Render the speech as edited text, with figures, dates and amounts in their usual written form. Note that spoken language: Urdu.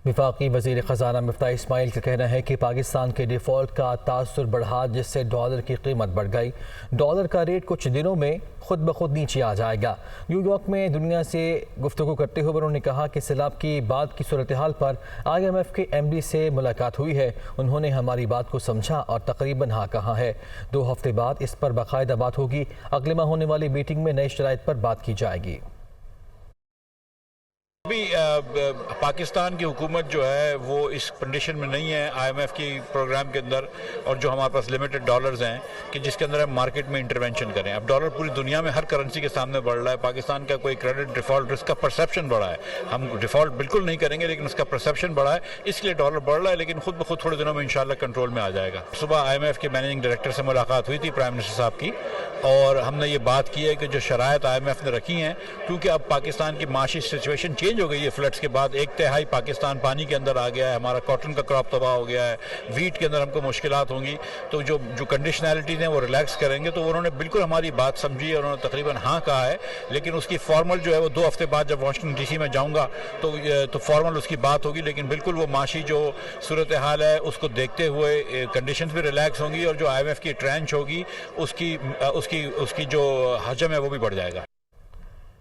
وفاقی وزیر خزانہ مفتاح اسماعیل کا کہنا ہے کہ پاکستان کے ڈیفالٹ کا تاثر بڑھا، جس سے ڈالر کی قیمت بڑھ گئی۔ ڈالر کا ریٹ کچھ دنوں میں خود بخود نیچے آ جائے گا۔ نیو یارک میں دنیا سے گفتگو کرتے ہوئے انہوں نے کہا کہ سیلاب کی بعد کی صورتحال پر IMF کے MD سے ملاقات ہوئی ہے۔ انہوں نے ہماری بات کو سمجھا اور تقریباً ہاں کہا ہے۔ 2 ہفتے بعد اس پر باقاعدہ بات ہوگی۔ اگلے ماہ ہونے والی میٹنگ میں نئے شرائط پر بات کی جائے گی۔ ابھی پاکستان کی حکومت جو ہے وہ اس کنڈیشن میں نہیں ہے IMF کی پروگرام کے اندر، اور جو ہمارے پاس لمیٹڈ ڈالرز ہیں کہ جس کے اندر ہم مارکیٹ میں انٹرونشن کریں۔ اب ڈالر پوری دنیا میں ہر کرنسی کے سامنے بڑھ رہا ہے۔ پاکستان کا کوئی کریڈٹ ڈیفالٹ رسک کا پرسیپشن بڑھا ہے۔ ہم ڈیفالٹ بالکل نہیں کریں گے لیکن اس کا پرسیپشن بڑھا ہے، اس لیے ڈالر بڑھ رہا ہے، لیکن خود بخود تھوڑے دنوں میں انشاءاللہ کنٹرول میں آ جائے گا۔ صبح IMF کے مینیجنگ ڈائریکٹر سے ملاقات ہوئی تھی پرائم منسٹر صاحب کی، اور ہم نے یہ بات کی ہے کہ جو شرائط IMF نے رکھی ہیں، کیونکہ اب پاکستان کی معاشی سچویشن چینج ہو گئی ہے فلڈس کے بعد، 1/3 پاکستان پانی کے اندر آ گیا ہے، ہمارا کاٹن کا کراپ تباہ ہو گیا ہے، ویٹ کے اندر ہم کو مشکلات ہوں گی، تو جو کنڈیشنالٹیز ہیں وہ ریلیکس کریں گے۔ تو انہوں نے بالکل ہماری بات سمجھی اور انہوں نے تقریباً ہاں کہا ہے، لیکن اس کی فارمل جو ہے وہ 2 ہفتے بعد جب واشنگٹن DC میں جاؤں گا تو فارمل اس کی بات ہوگی، لیکن بالکل وہ معاشی جو صورتحال ہے اس کو دیکھتے ہوئے کنڈیشنز بھی ریلیکس ہوں گی، اور جو IMF کی ٹرینچ ہوگی اس کی جو حجم ہے وہ بھی بڑھ جائے گا۔